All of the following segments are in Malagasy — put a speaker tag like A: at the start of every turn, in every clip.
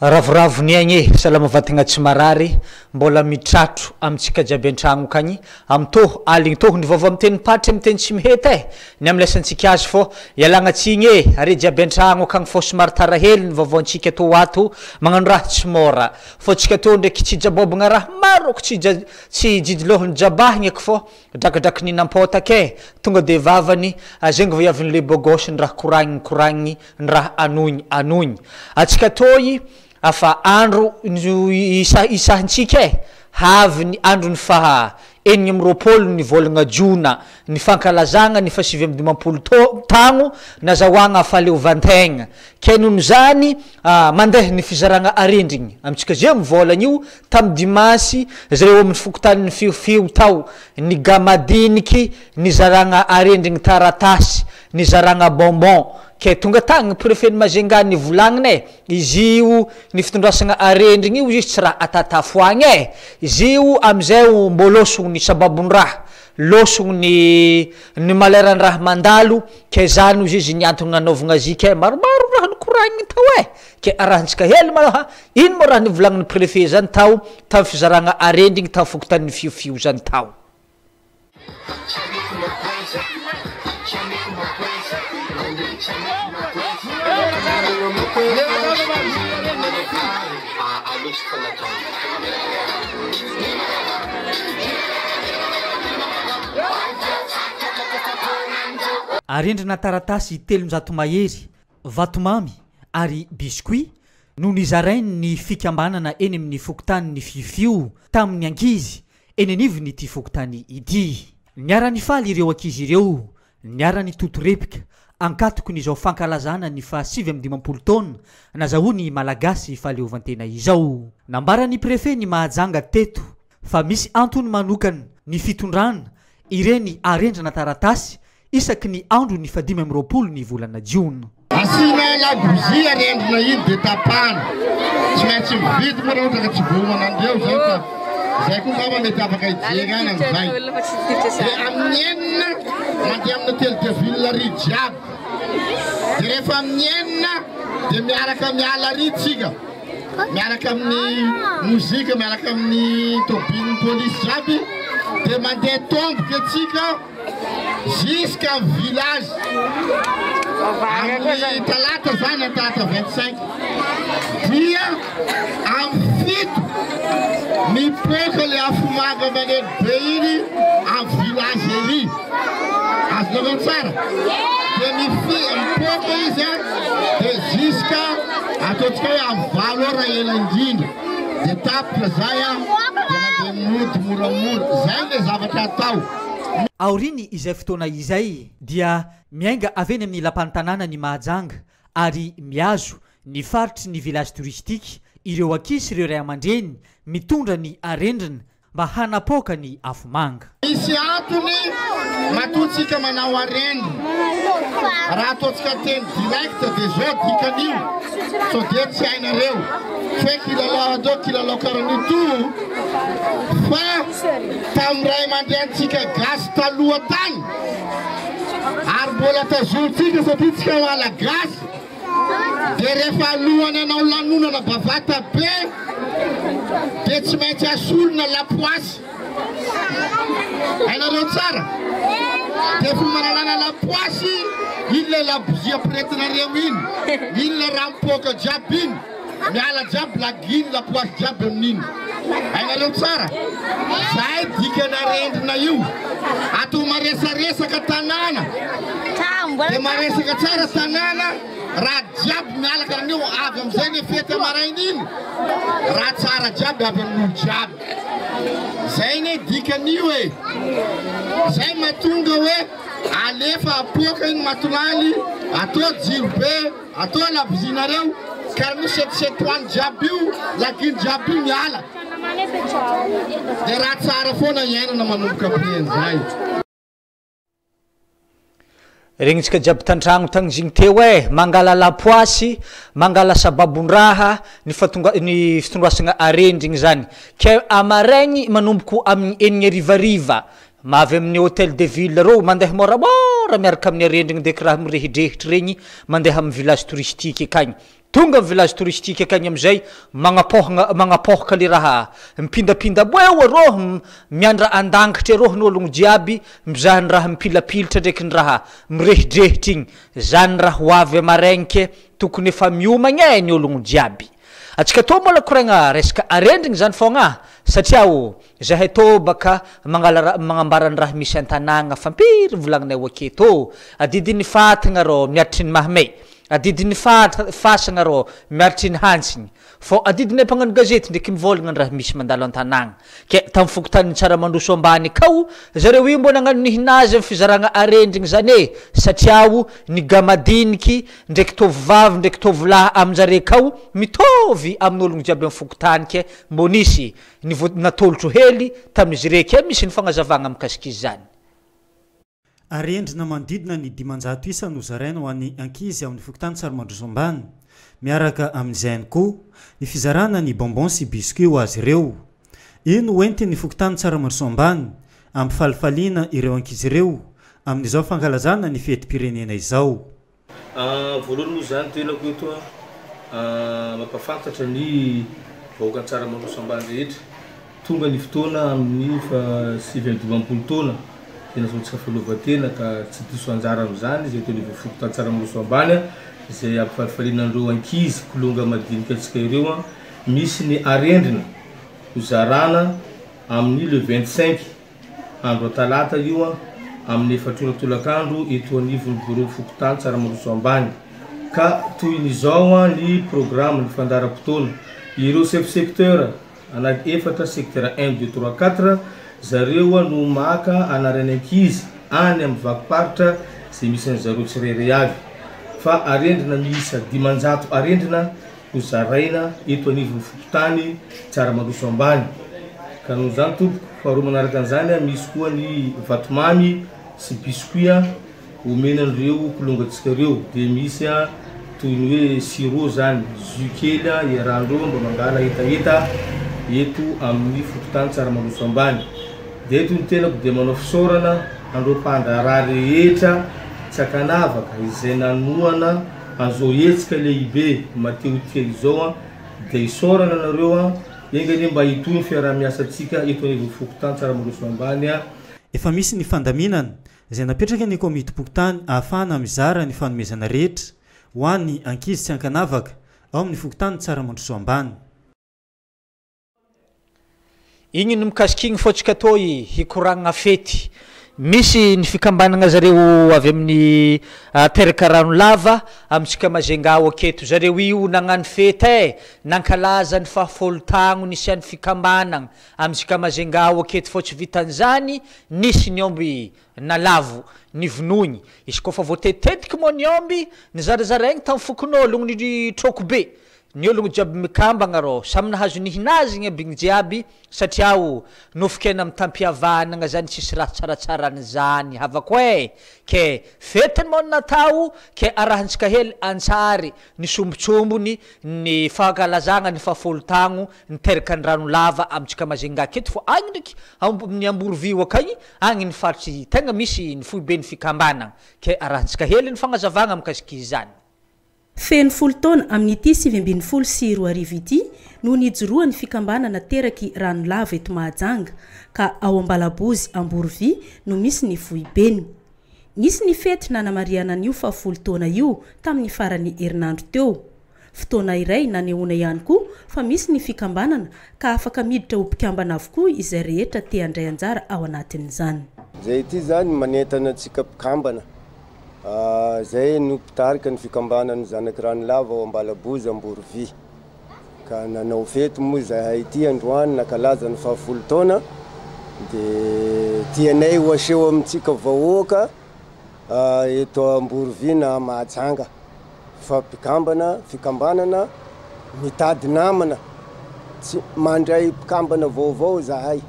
A: Ravoravo niagny salama vatagna tsy marary mbola mitratro amitsika jiaby antragno kagny amto aligny to ny vovô amteny patry amteny tsy mihety ny amlesantsika azy fô ialagna tsigny are jiaby antragno kagny fô somary tarahely ny vovô antsika to ato magnano raha tsy mora fô tsika to ndraiky tsy jabobagna raha maro tsy jijlohony jabahigny eky fô drakidraky ninampôtake tonga de vavany zegny voyavin'ny le bogosy ny raha koragniny ny raha anogny atsika toy afa andro isahantsika havy ny andro ny faha enigny amby roapôlo ny volagna jona ny fankalazagna ny fasivy amby dimampolo tagno nazahoagna fahaleovantegna ke noho zany mandeha ny fizaragna arendrigny amitsika zay mivolagna io tamy dimasy zareo amin'ny fokotany ny fiofio tao ny gamadiniky ny zaragna arendrigny taratasy ny zaragna bonbon ke tonga tagny préfet Mazenga ny volagniny izy io ny fitondrasagna arendrigny io izy tsy raha atatafoagny izy io amizay mbolosogny ny sababon-draha losogny ny maleran'ny raha mandalo ke zany izy ny antony nanaovagna azy ke maromaro raha nikoragniny tao ke arahantsika hely malaha ino mo raha nivolagniny préfet zany tao tamy fizaragna arendrigny tamy fokotan'ny fiofio zany tao arendrina taratasy telonjato mahery vatomamy ary biscuit no nizarainy ny fikambanana eny amin'ny fokotany ny fiofio tamin'ny ankizy eny anivy ny ty fokotany idy niara-ny faly ireo ankizy ireo niara-ny totorepika ankatoko ny zao fankalazana ny fa 7 taona nazahony malagasy fahaleovantena izao nambarany préfet ny mahajanga teto fa misy antony manokana ny fitondrana ireny arendrana taratasy isaky ny andro ny fa 20 ny volana jiona
B: asina labozia arendrina iny de tapana tsy maintsy mividy moa raha ohatra ka tsy vomanandreo zay fa zay koa ngamba mety afaka idiagnana amizay de amin'ny enina mandeha amina telo de ville ry jiaby de rehefa amin'ny enina de miaraka miala ry tsika miaraka amin'ny mozika miaraka amin'ny tobin'ny polisy jiaby de mandeha tomboky atsika jusqu'à village amin'ny talata zany talata 25 dia amin'ny fito mipoka le afomaga maneno be iny amin'ny village ery azonao tsara de mipoka izy de jusqu'à ataotsika hoe amin'ny valo ora ela indrindra de tapitra zay de mandeha mody moramora zay le zavatra atao
A: aoriny izay fotoana izay dia miainga aveny amin'ny lapan'ny tanàna ny mahajanga ary miazo ny faritry ny village touristique ireo akisy ireo ray aman-dreny mitondra ny arendrina mba hanapoka ny afomanga
B: misy antony matotsika manao arendrina raha ataotsika teny direct de zao dikan'io so de tsy hainareo fe kilalao karan'io to fa tamray aman-drentsika gasy taloha tany ary mbola tazolontsika satria tsika malagasy de rehefa alohany anao lanonana bavata be de tsy maintsy asolona lapoasy hainareo tsara de fomanalana lapoasy iny le labozia piretinareo iny le raha mipoka jiaby iny miala jiaby laginy lapoasy jiaby amin'iny hainareo tsara zay dikanarendrina io atao maresaresaka tanàna de maresaka tsara tanàna raha jiaby miala karan'io avy amizay ny fety amarainy iny raha tsara jiaby avy amin'olo jiaby zay ny dikan'io zay mahatonga hoe alefa apoka iny matolaly atao jiro be atao labozinareo karaha misy setosetoany jiaby io laginy jiaby io miala de raha tsara foana iainana manomboka ben'zay
A: regnitsika jiaby tantragno tagny zigny teo mangala lapoasy mangala sababon-draha ny fitondrasagna arendrigny zany ke amaraigny manomboko amin'ny enigny arivariva mavy amin'ny hôtel de ville rô mandeha moramora miaraka amin'ny arendrigny de raha mirehidrehitra regny mandeha amin'ny village touristique akagny tonga village touristique akagny amizay magnapohaka le raha mipindapinda boeo roho miandra andangitra roho n'ologno jiaby mizaha ny raha mipilapilitra ndraiky ny raha mirehidrehitra igny zany raha hoavy amarenike tokony efa miomagna ny ologno jiaby atsika tô mola koragna resaka arendrigny zany fogna satria zahay tô baka magnambara ny raha misy an-tanàgna fampiry volagninay aketo adidiny fatagna ro miaritry ny mahamay adidiny fasagna ro miaritry ny hansigny fo adidiny mpagnano gazety ndraiky mivolagna ny raha misy mandalo an-tanàgna ke tamy fokontany tsara mandroso ambany akao zareo io mbo nagnano nihinazy amy fizaragna arendrigny zany satria ny gamadiniky ndraiky tovovavy ndraiky tovolahy aminjare akao mitovy amin'ologno jiaby amy fokotany ke mbo nisy natolotro hely tamin'izy reky misy ny fagnazavagna mikasiky izy zany
C: arendrina manodidina ny 500 isa no zaraina ho an'ny ankizy amin'ny fokotany Tsaramandroso ambany miaraka amin'izay ihany koa ny fizarana ny bonbon sy biscuit ho azy ireo ino hoentiny fokotany Tsaramandroso ambany amin'ny falifaliana ireo ankizy ireo amin'izao fankalazana ny fetim-pirenena izao
D: voalohany moa zany tenako eto mampafantatra ny vahoaka Tsaramandroso ambany rehetra tonga ny fotoana amin'ny 7 taona tena sotsika falovatena ka tsy diso anjara am'izany izay tony fokotany Tsaramandroso ambany izay ampifalifalinandreo ankizy kolonga madinika atsika ireo misy ny arendrina hozarana amin'ny le 25 andro talata io amin'ny efatolakandro eto anivon'ny bureau fokotany Tsaramandroso ambany ka toy n'izao ny programme ny fandaram-potoana ireo chef secteur anaky efatra secteur 1 2 3 4 zareo no maka anarany ankizy any amin'ny vakiparitra zay misy an'zareo tsirairay avy fa arendrina miisa 500 arendrina ho zaraina eto anivon'ny fokotany Tsaramandroso ambany ka noho zany tompoko faharoa manaraka an'izany misy koa ny vatomamy sy biscuit omenan'ireo kolongatsika ireo dia misy toy ny hoe sirop zany jus kely iarandreo mba mangala etaeta eto amin'ny fokotany Tsaramandroso ambany dia eto ny tenako dia manao fisaorana andreo mpandraraha rehetra tsy akanavaka izay nanoana an'izao hetsika lehibe mateotika izao dia isaorana anareo engany mba hitoy ny fiaraha-miasantsika eto anivon'ny fokotany Tsaramandroso ambany
C: efa misy ny fandaminana izay napetraka ny komiti-pokotany ahafahana mizara ny fanomezana rehetra ho an'ny ankizy tsy ankanavaka ao amin'ny fokotany Tsaramandroso ambany
A: igny no mikasiky igny fotsika toy hikoragna fety misy ny fikambanagna zareo avy amin'ny teraka rano lava amitsika mazengao aketo zareo io nagnano fety nankalaza ny fahafolo tagno nisy any fikambanagna amitsika mazengao aketo fô tsy vitan'izany nisy ny omby nalavo ny vonogny izy koa fa voatetitetiky moa ny omby ny zarazaraigny tamin'ny fokon'ologno ny troko be ny ologno jiaby mikambagna rô samy nahazo nihinazy igny abigny jiaby satria nofikena amin'ny tampihavanagna zany tsisy raha tsaratsaranyzany havako ke fetiny moa natao ke arahantsika hely antsary ny sombotsombony ny fahakalazagna ny fahafolo tagno ny teraka ny rano lava amitsika mazenga aketo fo agny ndraiky ny amborovio akagny agny ny faritry tegna misy ny foibe ny fikambanagna ke arahantsika hely ny fagnazavagna mikasiky izy zany
E: feno folo taona amin'ny ity 7 sy 4 arivo ity no nijoroan'ny fikambanana teraky rano lava eto Mahajanga ka ao Ambalabozy Amborovy no misy ny foibeny nisy ny fety nanamariana an'io fa folo taona io tamin'ny farany herinandro teo fotoana iray nanehoana ihany koa fa misy ny fikambanana ka afaka miditra ho mpikambana avokoa izay rehetra te handray anjara ao anatin'izany
F: zay ity zany manentana antsika mpikambana zay no pitarika ny fikambanany zanaky rano lava ao Ambalabozy Amborovy ka nanao fety moa zahay ity androany nakalaza ny fahafolo taona dia tianay ho aseho amintsika vahoaka eto Amborovy na Mahajanga fa fikambanana mitady namana tsy mandray mpikambana vaovao zahay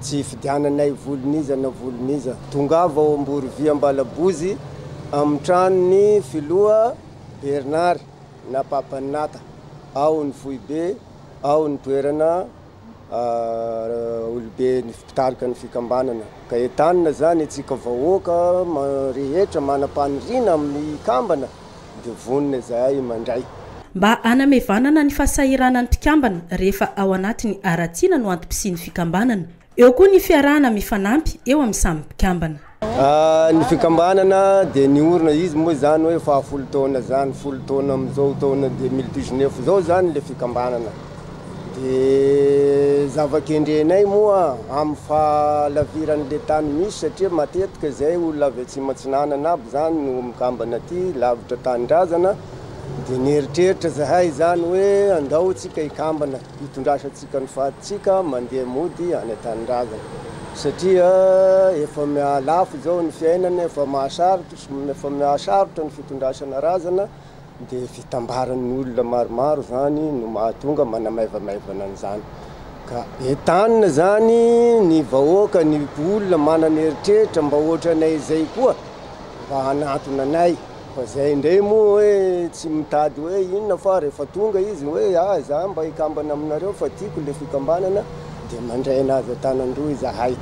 F: tsy fidiananay voloniza na voloniza tongava ao Amborovy Ambalabozy amin'ny tranony filoha Bernard na Papanata ao ny foibe ao ny toerana olobe ny fitarika ny fikambanana ka etanina zany atsika vahoaka rehetra manam-paniriana amin'ny kambana dia vonina zahay mandray
E: mba anamevanana ny fahasahiranany mpikambana rehefa ao anatiny aratsiana no antom-pisiany fikambanana. Eo koa ny fiarahana mifanampy eo amin'ny samy mpikambana.
F: Ny fikambanana dia niorina izy moa zany hoe fa 10 taona zany 10 taona amin'izao taona 2019 zao zany le fikambanana. Dia zavakendrenay moa amin'ny fahalaviran'le tany misy satria matetika zay olona avy atsy matsinanana aby zany no mikambana aty lavitra tanindrazana. Dia nieritreritra zahay zany hoe andaotsika ikambana hitondrasantsika ny fahatsika mandeha mody any tanindrazana. Satria efa mialafo zao ny fiainana, efa mahasarotra ny fitondrasana razana. Dia fitambaran'ny olona maromaro zany no mahatonga manamaivamaivana an'izany. Ka entanina zany ny vahoaka ny olona manana eritreritra mba ohatranay izay koa mba hanatona anay. Fa zay indray moa hoe tsy mitady hoe inona fa rehefa tonga izy hoe za mba ikambana aminareo fa tiako le fikambanana dia mandray anazy tanandroy zahay.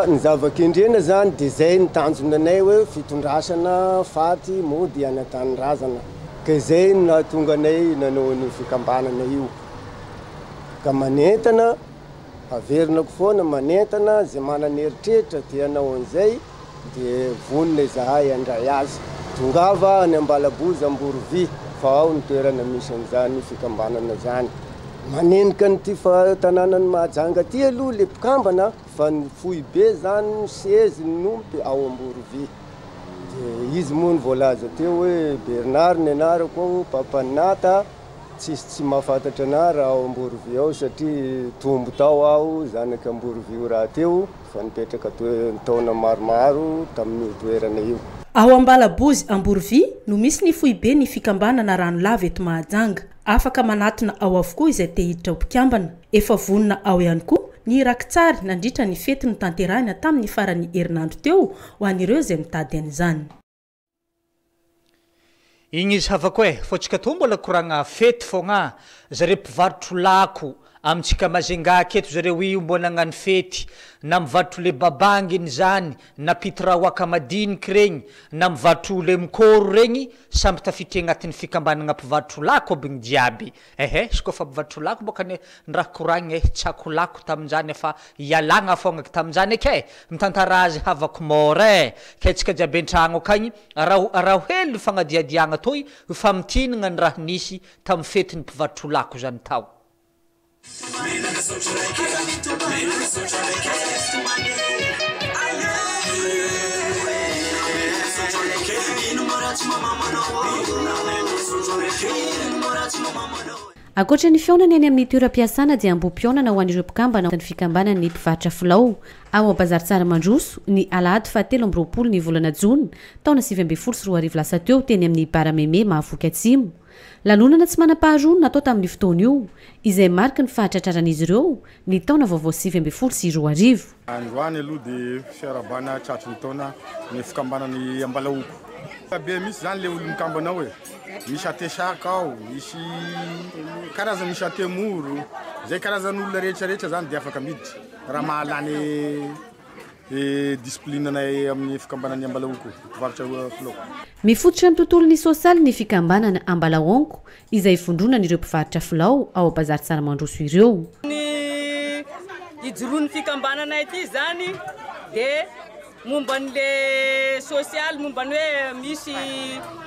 F: Ny zavakendrena zany dia zay ny tanjona anay hoe fitondrasana faty mody any tanindrazana. Ka zay no nahatonga anay nanao ny fikambanana io. Ka manentana averinako foana manentana zay manana eritreritra dia hanao an'izay dia vonona zahay andray azy. Tongava any Ambalabozy Amborovy fa ao ny toerana misy an'izany fikambanana zany. Manenika nyty tanànany Mahajanga ty aloha le mpikambana fa ny foibe zany 16 nompy ao Amborovy. Dia izy moa ny voalaza teo hoe Bernard ny anarako Papanata tsy mahafantatra ana raha ao Amborovy ao satria tombo tao aho zanaka Amborovy raha teo fa nipetraka taona maromaro tamin'ny toerana io.
E: Ao Ambalabozy Amborovy no misy ny foibe ny fikambanana Ranolava eto Mahajanga. Afaka manatona ao avokoa izay te hiditra ho mpikambana. Efa vonona ao ihany koa ny rakitsary nandritra ny fety ny tanterahina tamin'ny farany herinandro teo ho an'ireo izay mitady an'izany.
A: Igny izy havako fotsika to mbola koragna fety fogna zareo mpivarotro lako amitsika Mazenga aketo zareo io mbola hagnano fety na mivarotro le babanginy zany na pitra waka madiniky regny na mivarotro le mkoro regny samby tafitry agnatin'ny fikambanana mpivarotro lako aby gny jiaby. Izy koa fa mpivarotro lako boka ny raha koragny tsako lako tamin'izany fa ialagna fogna tamin'izany ake mitantara azy havako mora ka tsika jiaby an-tragno akagny raha hely fagnadiadiagna toy famitinagna ny raha nisy tamin'ny fetin'ny mpivarotro lako zany tao.
G: Akoatra ny fionana eny amin'ny toeram-piasana dia ambom-pionana ho an'ireo mpikambana ny fikambanana ny mpivarotra filao ao Bazary Tsaramandroso ny Alahady 7 ny volana Jona taona 2024 lasa teo teny amin'ny Barameme Mahavoky Atsimo. Lanonana tsy manam-paharoa natao tamin'ny fotoana io izay mariky ny fahatratraran'izy ireo ny taona vaovao 2024.
H: Androany aloha dia fiarabana tratry ny taona ny fikambanany Ambalaoko. Be misy zany le olo mikambana hoe misy atesaka ao, misy karazana misy atemoro, zay karazan'olona rehetrarehetra zany dia afaka miditra raha mahalany disiplinanay amin'ny fikambanany Ambalaoko mpivarotra filao.
G: Mifototra amin'ny tontolon'ny sosialy ny fikambanana Ambalaonko izay vondronan'ireo mpivarotra filao ao Bazary Tsaramandroso ireo.
I: Ny ijoroan'ny fikambanana ity zany dia momban'le sosialy mombany hoe misy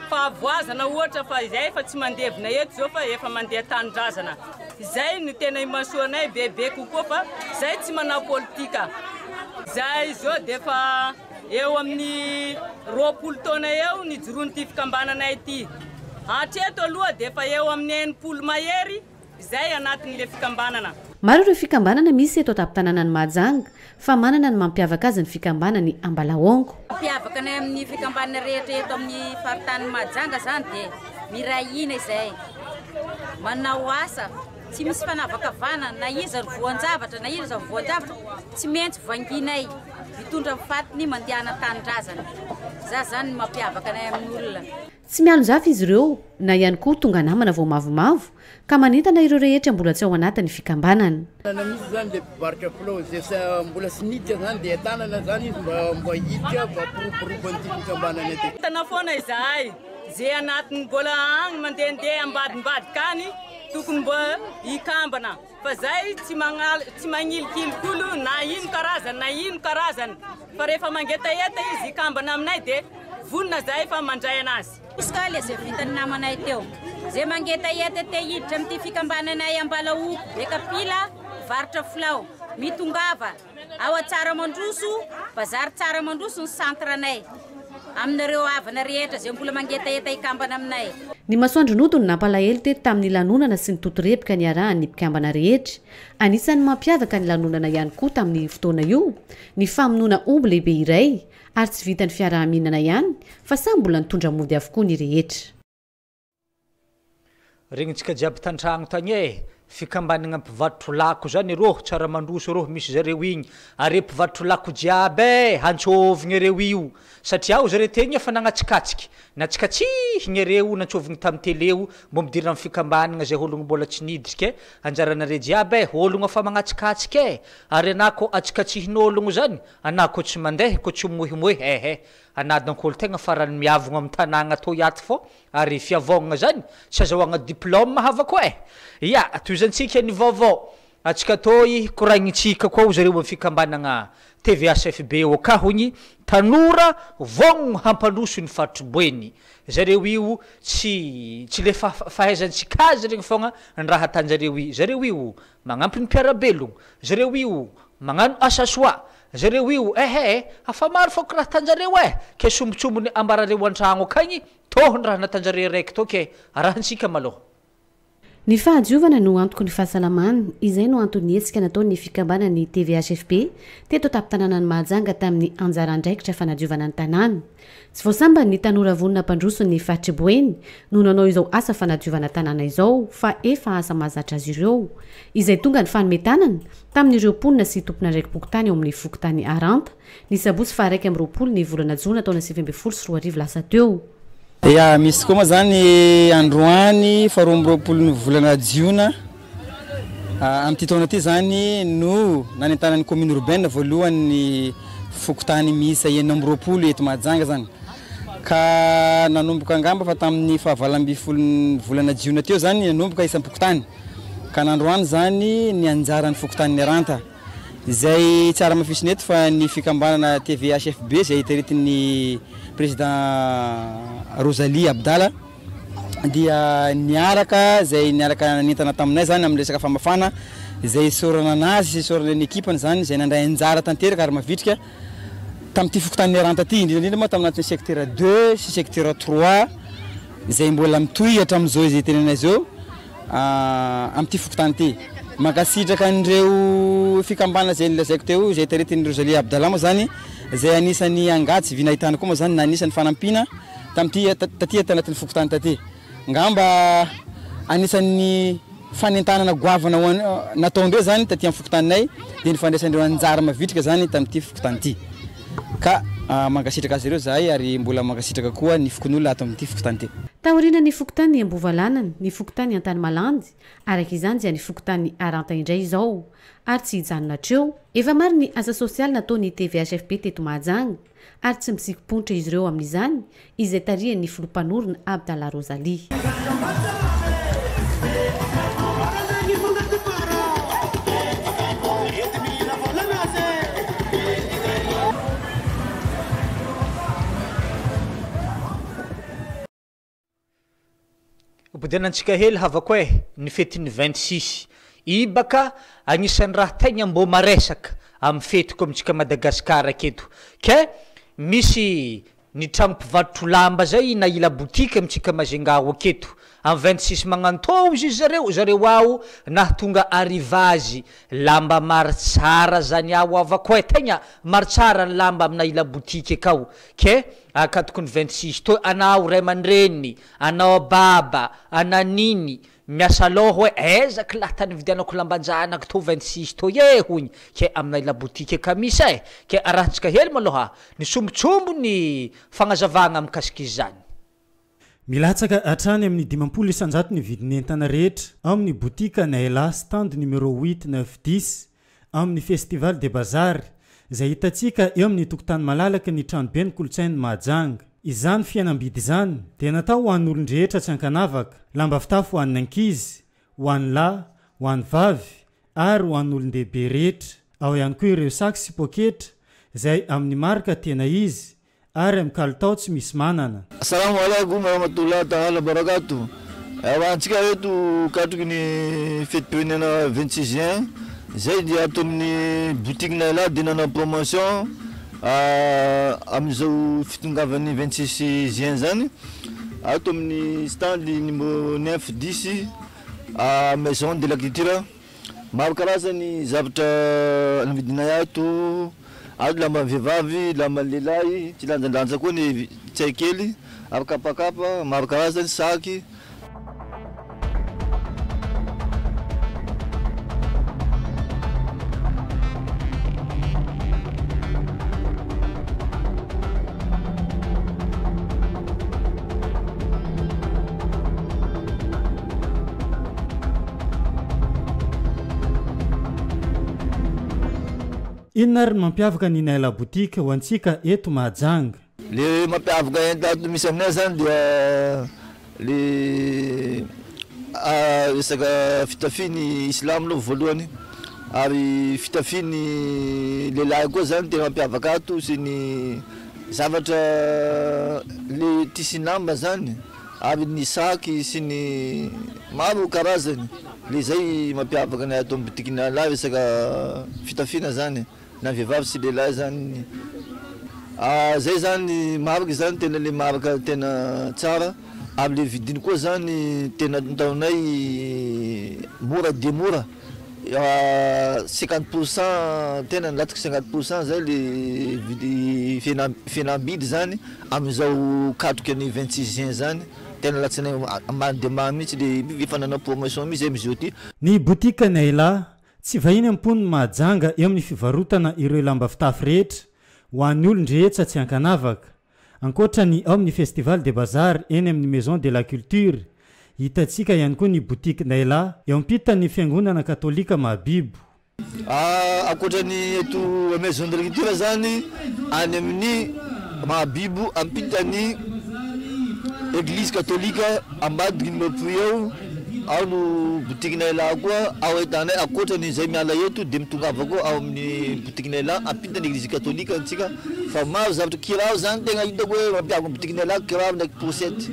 I: fahavoazana ohatra fa izay efa tsy mandevina eto zao fa efa mandeha tanindrazana. Izay ny tena imasoanay bebe kokoa fa izay tsy manao politika. Zay zao dia fa eo amin'ny 20 taona eo ny ijoroan'ity fikambanana ity. Hatreto aloha dia fa eo amin'ny 9 mahery izay anatin'le fikambanana.
G: Maro ireo fikambanana misy eto an-tampon-tanànan'ny Mahajanga fa manana ny mampiavaka azy ny fikambanany Ambalaonko.
J: Mampiavaka anay amin'ny fikambanana rehetra eto amin'ny faritany Mahajanga zany dia mirahina izay. Manao asa tsy misy fanavakavana na iza voan-javatra na iza voan-javatra tsy maintsy vanginay mitondra fatiny mandehana tanindrazana. Za zany ny mampiavaka anay amin'ny olona.
G: Tsy mialonjafy izy ireo na ihany koa tonga namana vao mavomavo ka manentana ireo rehetra mbola tsy ao anatin'ny fikambanana.
K: Misy zany le mpivarotra filao zay mbola sinitsa zany dia tanana zany izy mba hiditra mba piroboroban'ity fikambanana ity.
I: Tana foana izahay zay anatiny mbola agny mandehandeha ambadimbadika any tokony mbo ikambana fa zay tsy magnilikilykolo na ino karazany fa rehefa mangetaeta izy ikambana aminay de vonona zay fa mandray anazy
J: iskaly zay vitany namanay teo zay mangetaeta te hiditra amity fikambananay Ambalaoko Bekapila varitra Filao mitongava ao Tsaramandroso bazary Tsaramandroso ny centranay aminareo avana rehetra zay mbola mangetaeta ikambana aminay.
G: Ny masoandro nodony nampalahelo teto tamin'ny lanonana sy ny totorepika ny arahany mpikambana rehetra. Anisan'ny mampiavaka ny lanonana ihany koa tamin'ny fotoana io ny famonoana omby lehibe iray ary tsy vitan'ny fiarahaminana ihany fa samy mbola nitondra mody avokoa ny rehetra.
A: Regnitsika jiaby tantragno tagny fikambanana mpivarotra lako zany rô Tsaramandroso rô misy zareo igny ary mpivarotra lako jiaby hantsovigny reo io satria ao zareo tegna efa nagnatsikatsiky natsikatsihigny reo nantsovigny tamin'ny teleo mbo midira amin'ny fikambanana zay ologno mbola tsy nidriky anjaranare jiaby ologno efa magnatsikatsiky ary anako atsikatsihin'ologno zany anako tsy mandeha ko tsy mohemohe anadankolo tegna farany miavogna amin'ny tanàgna atao yaty fô ary fiavogna zany sy azahoagna diplôme havako ya toizantsika ny vaovao atsika toy koragnitsika koa zareo amin'ny fikambanana TVHFB okahogny tanora vogno hampandroso ny fatroboeny zareo io tsy le fahaizantsika azy regny fogna ny raha atanjareo zareo io magnampy ny mpiarabelogno zareo io magnano asa soa zareo io afa maro fôko raha tanjareo ke sombotsombony ambarareo an-tragno akagny toho ny raha natanjare raiky to ke arahantsika maloha.
G: Ny fahadiovana no antoko ny fahasalamana izay no antony hetsika nataon'ny fikambanana ny TVHFB teto tapitanànany Mahajanga tamin'ny anjaran-draikitra fanadiovana ny tanàna. Tsy voasambany ny tanora vonona mpandroso ny fatriboeny no nanao izao asa fanadiovana tanàna izao fa efa asa mahazatra azy ireo izay tonga ny fanometanana tamin'ireo mponina sy tompona raiki-pokotany ao amin'ny fokotany Aranta ny sabotsy faha 1 ny volana Jona taona 2024 lasa teo.
L: Ya misy koa zany androany faharoa amby roapolo ny volana Jiona amty taona ty zany no nanentana ny commune urbaine voalohany fokotany miisa 9 eto Mahajanga zany ka nanomboka angamba fa tamin'ny fahavalambifolo ny volana Jiona teo zany nanomboka isam-pokotany ka nandroany zany ny anjaran'ny fokotany Aranta izay tsara mafisiny eto fa ny fikambanana TVHFB zay hitaretin'ny président Rosalie Abdala dia niaraka zay niaraka nanentana taminay zany amin'ny resaka famafana zay sorana anazy sorana ny ekipany zany zay nandray anjara tanteraka ary mavitrika tamin'ity fokotany Aranta ty indrindra moa tamin'ny anatin'ny secteur 2 sy secteur 3 zay mbola mitohy hatramin'izao izay tenenay zao am'ty fokotany ty makasitraka an'ireo fikambana zay nilazaiko teo zay taretin'ny Rosalie Abdala moa zany zay anisany angatsy vy nahitana koa moa zany na anisany fanampina taty tanatin'ny fokotany taty ngamba anisany fanentanana goavana nataondreo zany taty amin'ny fokotaninay dia ny fandraisandreo anjara mavitrika zany tamin'ity fokotany ty ka mangasitraka azy ireo zahay ary mbola mangasitraka koa ny fokon'olona ato amin'ity fokotany ty.
G: Taorina ny fokotany Ambovalanana, ny fokotany Antanimalandy, araka izany dia ny fokotany Aranta indray izao ary tsy hijanona hatreo. Efa maro ny asa sosialy nataon'ny TVHFB teto Mahajanga ary tsy misiky-ponitra izy ireo amin'izany izay tarihan'ny filompanorona Abdala Rosalie.
A: Bodanantsika hely havako ny fetiny 26 ibaka agnisan'ny raha tegna mbo maresaka amin'ny fetiko amintsika Madagasikara aketo ke misy ny tragno mpivarotra lamba zay na ila boutique amintsika Majunga aketo amin'ny 26 magnantô izy zareo ao nahatonga arrivage lamba maro tsara zany ao avako tegna maro tsara ny lamba amina ila boutique akao ke akatoko ny 26 to anao ray aman-dreny anao baba ananiny miasa loha hoe ezaka laha tany vidianako lambanjanako to 26 to hony ke amina ila boutique kamisa ke arahantsika hely maloha ny sombotsombo ny fagnazavagna mikasiky izany.
C: Milatsaka hatrany amin'ny 50 isanjato ny vidiny entana rehetra amin'ny boutique Naila stand numéro 8 9 10 amin'ny festival de bazar izay hitantsika eo amin'ny tokotany malalaka ny tranobe ny kolotsain'ny Mahajanga. izany fianambidy izany dia natao ho an'ny olon-drehetra tsy ankanavaka lamba fitafy ho an'ny ankizy ho an'ny lahy ho an'ny vavy ary ho an'ny olon-dehibe rehetra ao ihany koa ireo saky sy poketra izay amin'ny marika tena izy ary amin'ny kalitao tsy misy manana.
M: Assalamu alaikum warahmatullahi ta'ala barakatuh. Antsika eto katroky ny feti-pirenena 26 juin zay dia ato amin'ny boutique-nay la dia nana promotion amin'izao fitongavany 26 juin zany ato amin'ny stand numéro 9 10 maison de la culture. Maro karazany zavatra navidinay ato lamba vehivavy lamba lehilahy tsy lanjalanja koa ny tsaikely ary kapakapa maro karazany saky.
C: Inona ary mampiavaka ny Naila boutique ho antsika eto Mahajanga?
M: Le mampiavaka enta misy aminay zany dia le resaka fitafiny islam aloha voalohany ary fitafiny lehilahy koa zany tena mampiavaka ato sy ny zavatra le tisinamba zany ary ny saky sy ny maro karazany le zay mampiavaka anay ato amin'ny boutique-na la resaka fitafina zany na vehivavy sy lehilahy zany. Zay zany marika zany tena le marika tena tsara aby le vidiny koa zany tena taonay mora de mora 50% tena latiko 50% zay le vidy fianambidy zany amin'izao katroky ny 26 juin zany tena latsinay mandema mihitsy le fanana promotion mihitsy zay mizao ty.
C: Ny boutique Naila tsy vahiny ampon'ny Mahajanga eo amin'ny fivarotana ireo lamba fitafy rehetra ho an'ny olon-drehetra tsy ankanavaka. Ankoatra ny ao amin'ny festival de bazar eny amin'ny maison de la culture hitantsika ihany koa ny boutique Naila eo ampitany fiangonana katolika Mahabibo.
M: Ankoatra ny eto maison de la culture zany any amin'ny Mahabibo ampitany église katolika ambadiky ny Mapuy eo ao no boutique Naila koa ao etanay ankoatra ny zay miala eto dia mitongava koa ao amin'ny boutique Naila ampitany église katolika antsika fa maro zavatra kirao zany tena hitako hoe mampiavaka boutique Naila kirao ndraiky pochette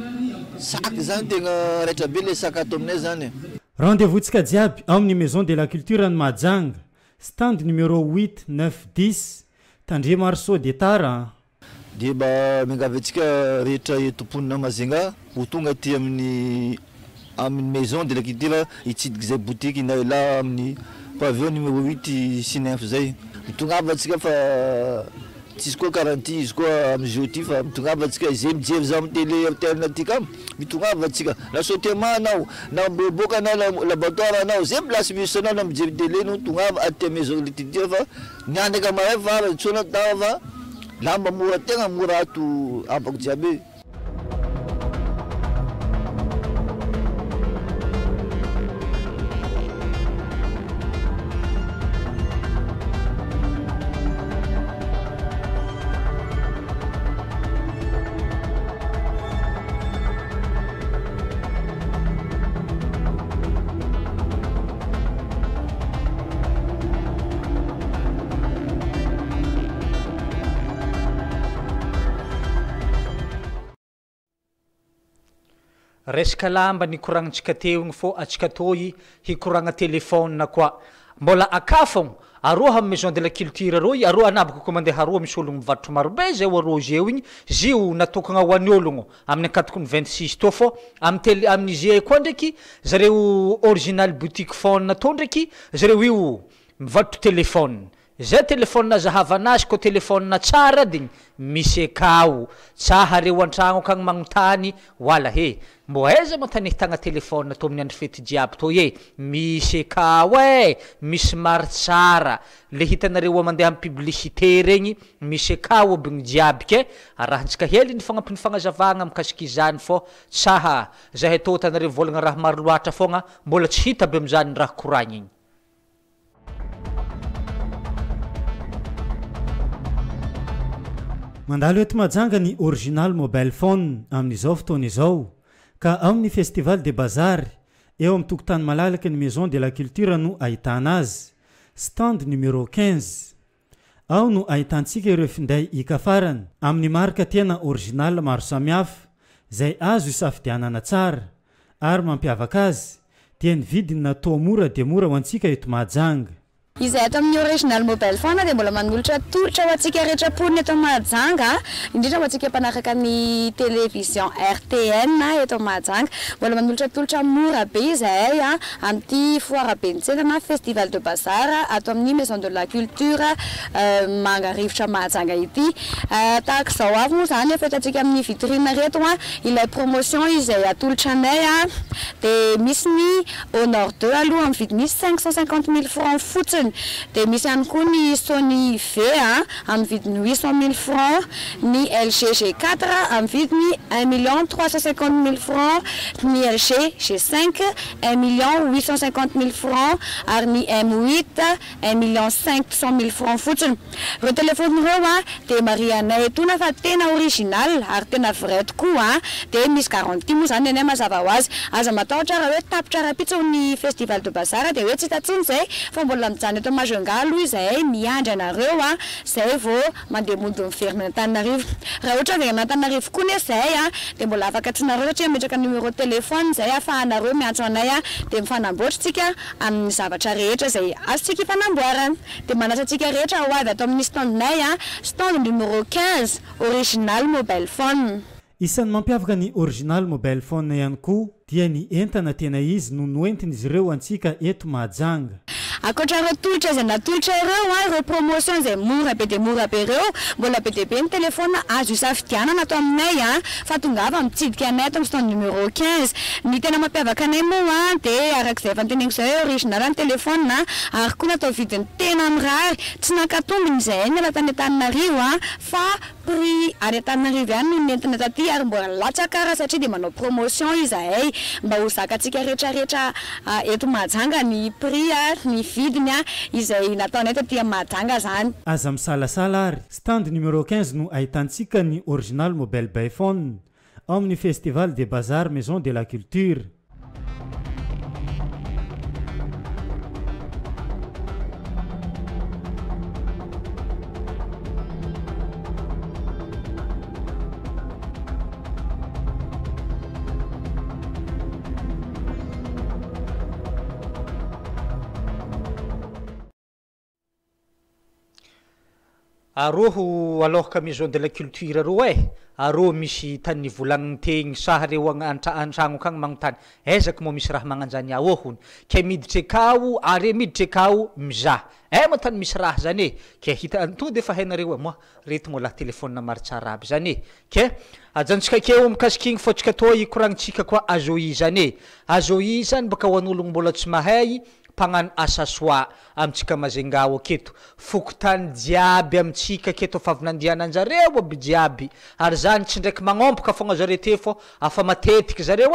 M: saky zany tena rehetra be le saky ato aminay zany.
C: Rendez-vous tsika jiaby ao amin'ny maison de la culture ny Mahajanga stand numéro 8 9 10 Tandrie Marceau de Tara.
M: Dia mba miangavy antsika rehetra etomponina Majunga ho tonga aty amin'ny maison de la culture hitsidika zay boutique Naila amin'ny pavillon numéro 8 sy 9 zay. Mitongava antsika fa tsisy koa garantie izy koa amizao ty fa mitongava antsika zay mijery zao amin'ny télé interne aty kam mitongava antsika na sautement anao na miboaka anao laboratoire anao zay place misy anao na mijery télé no tongava aty maison de la culture fa nianaka maray fa tsona tao fa lamba mora tena mora ato abako jiaby.
A: Resaka lamba nikoragnintsika teo igny fô atsika toy hikoragna telefôna koa mbola akafagno aroa amin'ny maison de la culture aroy aroa anabako ko mandeha aroa misy ologno mivarotro marobe zay aroa zeo igny zio natokagna ho an'ny ologno amin'ny akatokony 26 to fô amin'ny gie koa ndraiky zareo original boutique phone to ndraiky zareo io mivarotro telefôna zay telefôna zahavanazy ko telefôna tsara digny misy akao tsaha reo an-tragno akagny magnontany wala he mbo aiza mantany tagna telefôna to amin'ny andro fety jiaby to ye misy akao misy maro tsara le hitanareo mandeha amin'ny publicité regny misy akao abigny jiaby ke arahantsika hely ny fagnampiny fagnazavagna mikasiky izany fô tsaha zahay to tanareo volagna raha maro loatra fogna mbola tsy hita be am'izany raha koragny igny.
C: mandalo eto majanga ny original mobile phone amin'izao fotoana izao ka ao amin'ny festival de bazar eo amin'ny tokotany malalaka ny maison de la culture no ahitana azy stand numéro 15 ao no ahitantsika ireo finday ikafarany amin'ny marika tena original maro samihafa izay azo isafidianana tsara ary mampiavaka azy dia ny vidiny natao mora dia mora ho antsika eto Mahajanga.
N: Izay ato amin'ny original mobile phone dia mbola manolotra tolotra ho antsika rehetra ponina eto Mahajanga, indrindra ho antsika mpanaraka ny télévision RTN eto Mahajanga. Mbola manolotra tolotra mora be izay amin'ity foire bentsena na festival de bazar ato amin'ny maison de la culture mangarivotra Mahajanga ity. Tahaka izao avy moa izany efa hitantsika amin'ny vitrine reto ilay promotion izay atolotra anay dia misy ny Honor 2 aloha amin'ny vidiny 550 000 francs fotsiny. Dia misy ihany koa ny Sony V amin'ny vidiny 800 000 francs, ny LG G4 amin'ny vidiny 1 350 000 francs, ny LG G5 1 850 000 francs ary ny M8 1 500 000 francs fotsiny. Ireo telefony ireo dia marianay etona fa tena original ary tena vrai tokoa dia misy garantie moa izany anay mazava ho azy. Aza matahotra raha hoe tapitra rapitsa ny festival de bazar dia hoe tsy hitatsiny izay fa mbola mijany eto Majunga aloha izay miandry anareo izay vao mandeha mody miverina Antananarivo. Raha ohatra miverina Antananarivo koa izay dia mbola afaka atsinareo satria metraka numéro téléphone izay ahafahanareo miantso anay dia mifanamboatritsika amin'ny zavatra rehetra izay azontsika hifanamboarana. Dia manasa antsika rehetra ho avy ato amin'ny standnay stand numéro 15 original mobile phone.
C: Isan'ny mampiavaka ny original mobile phone ihany koa dia ny entana tena izy no noentiny izy ireo antsika eto Mahajanga.
N: Akoatra ireo tolotra izay natolotra ireo promotion izay mora be dia mora be ireo, mbola be dia be ny telefona azo isafidianana ato aminay fa tongava mitsidika anay ato amin'ny stand numéro 15. Ny tena mampiavaka anay moa dia arak'izay efa noteneniko izay original ny telefona ary koa natao vidiny tena mirary, tsy nankatombiny izay ny latany Antananarivo fa prix any Antananarivo ihany no nentina taty ary mbola latsaka satria dia manao promotion izahay mba ho zakantsika rehetrarehetra eto Mahajanga ny prix ny vidiny izay nataonay taty Mahajanga zany.
C: Aza misalasala ary stand numéro 15 no ahitantsika ny original mobile phone ao amin'ny festival de bazar maison de la culture.
A: Aroho alohaka maison de la culture ro aro misy tany volagniny tegny saha reo antragno akagny magnontany ezaka mo misy raha magnanjany ahohony ke miditra akao are miditra akao mizaha mo tany misy raha zany ke hita to de fa hainareo mo reto mo la telefone maro tsara aby zany ke ajantsika keo mikasiky igny fotsika to ikoragnintsika koa azoi zany azoi zany baka ho an'ologno mbola tsy mahay pagnano asa soa amitsika Majungao aketo fokotany jiaby amitsika aketo fa avy nandiananjareo aby jiaby ary zany tsy ndraiky magnompoka fogna zareo te fô afa matetiky zareo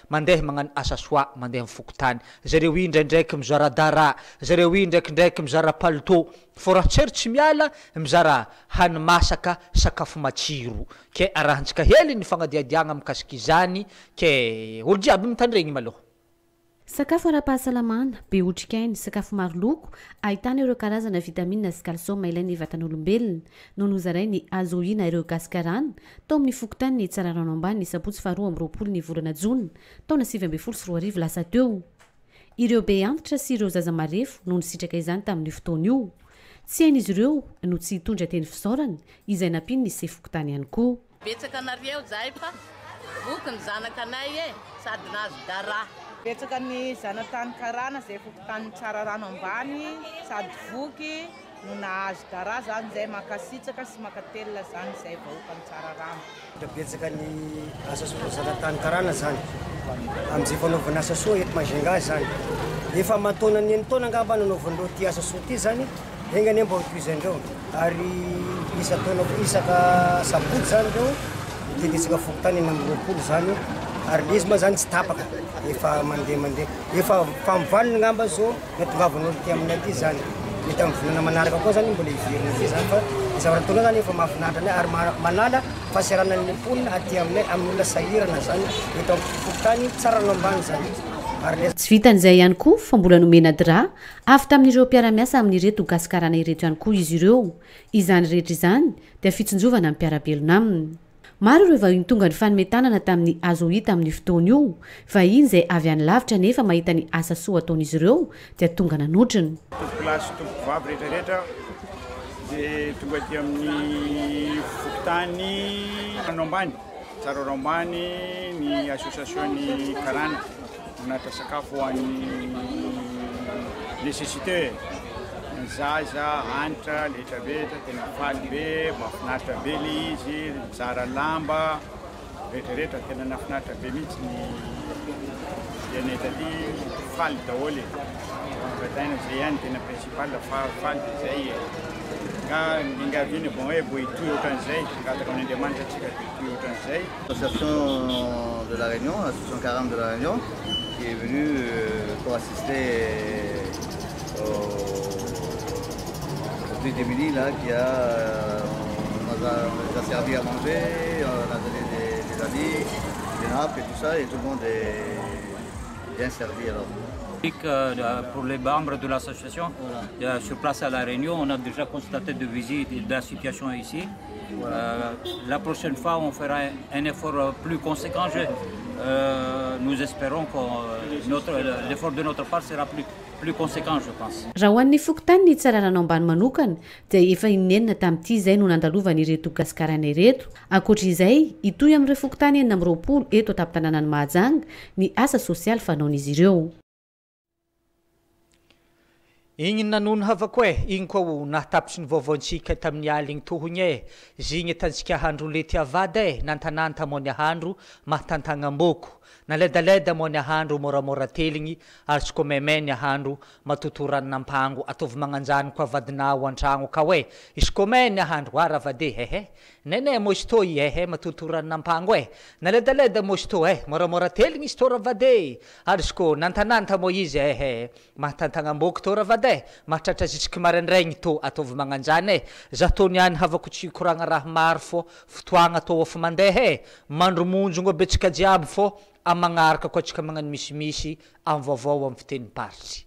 A: mandeha magnano asa soa mandeha mifokotany zareo indraindraiky mizara dara zareo indraikindraiky mizara palto fô raha tsery tsy miala mizara hany masaka sakafo matsiro ke arahantsika hely ny fagnadiadiagna mikasiky izany ke olo jiaby mitandregny maloha.
G: Sakafo ara-pahasalamana be otrikainy sakafo maro loko ahitana ireo karazana vitamina sy calcium ilain'ny vatan'olombelona no nozarainy azoina ireo gasikarana tao amin'ny fokotany ny tsararano ambany ny sabotsy faharoa amby roapolo ny volana jona taona 2024 lasa teo. Ireo be antitra sy ireo zaza marefo no nisitraka izany tamin'ny fotoana io. Tsy hain'izy ireo no tsy hitondra teny fisaorana izay nampiny ny se fokotany ihany koa.
O: Betsaka anareo zay fa boky ny zanakanay sady nazo dara.
P: Betsaka ny zanatany karana zay fokotany tsara rano ambany sady voky no nahazo dara zany zay makasitsaka sy makatelina zany zay vahoaka ny tsara rano.
Q: Betsaka ny asa soa zanatany karana zany amin'izay fanaovana asa soa eto Majunga zany efa matona ny taona angamba nanaovandreo ty asa soa ty zany engany mba hotoizandreo ary isaka sabotsy zany reo mitendetsaka fokotany eny amby roapolo zany ary izy ma zany tsy tapaka efa mandeha efa famivaliny ngamba zao natongavana olo ty aminay ty zany mety amin'ny volana manaraka koa zany mbola ivirina be zany fa zavaratona zany efa mahafinaritra ary manala fahasiarana ny mponina aty aminay amin'olona sahirana zany mety amin'ny fokontany tsara no ambany zany.
G: Tsy vitan'izay ihany koa fa mbola nomena dra avy tamin'ireo mpiara-miasa amin'ireto gasikarana ireto ihany koa izy ireo. Izany rehetra izany dia fitsinjovana amin'ny mpiara-belona aminy. Maro ireo vahiny tonga ny fanometanana tamin'ny azo hita amin'ny fotoana io, vahiny izay avy any lavitra nefa mahita ny asa soa ataon'izy ireo dia tonga nanotriny.
R: Tompolasy tompovavy rehetrarehetra dia tonga aty amin'ny fokontany Ranoambany, tsara Ranoambany ny association-ny karana manatra sakafo ho an'ny nécessité zaza hanitra letrarehetra tena faly be mahafinaritra be le izy tsara lamba rehetrarehetra tena nafinaritra be mihitsy ny dianay taty faly daholo bataina zay ihany tena principal faly zay ka ingaviny bon hoe bo itoy ohatran'izay ngataka amin'Andriamanitra atsika itoy ohatran'izay.
M: L'association de la Réunion, l'association Carame de la Réunion, qui est venue pour assister au plus démunis là, qui on nous a servi à manger, on a donné des habits, des nappes et tout ça, et tout le monde est bien servi alors.
S: Pour les membres de l'association, sur place à La Réunion, on a déjà constaté de visite de la situation ici. La prochaine fois, on fera un effort plus conséquent. Nous espérons que l'effort de notre part sera plus conséquent, je pense.
G: Raha ho an'ny fokontany ny tsararana ambany manokana dia efa inenina tamin'ity izay no nandalovana ireto gasikarana ireto. Ankoatra izay, itoy amin'ireo fokontany 420 eto an-tampon-tanànan'ny Mahajanga ny asa sosialy fanaon'izy ireo.
A: Igny nanono havako igny koa nahatapitry ny vaovaontsika tamin'ny aligny tohony zigny tantsika handro lety avady nantananta mo ny ahandro mahatantagna mboko naledaleda mo ny ahandro moramora teligny ary tsy ko maimay ny ahandro matotorany nampango atovy magnanjany koa vadinao an-tragno ka hoe izy ko may ny ahandro ara vade nene mosy to matotorany nampango naledaleda mosy to moramora teligny izy tora vade ary izy ko nantananta mo izy mahatantagna mboko tora vade mahatratra zitsika maraindraigny to atovy magnanjany za to niany havako tsy koragna raha maro fô fotoagna to efa mandeha mandromonjogno betsika jiaby fô amagnaraka koa tsika magnano misimisy amin'ny vaovao amin'ny fiteny paritsy.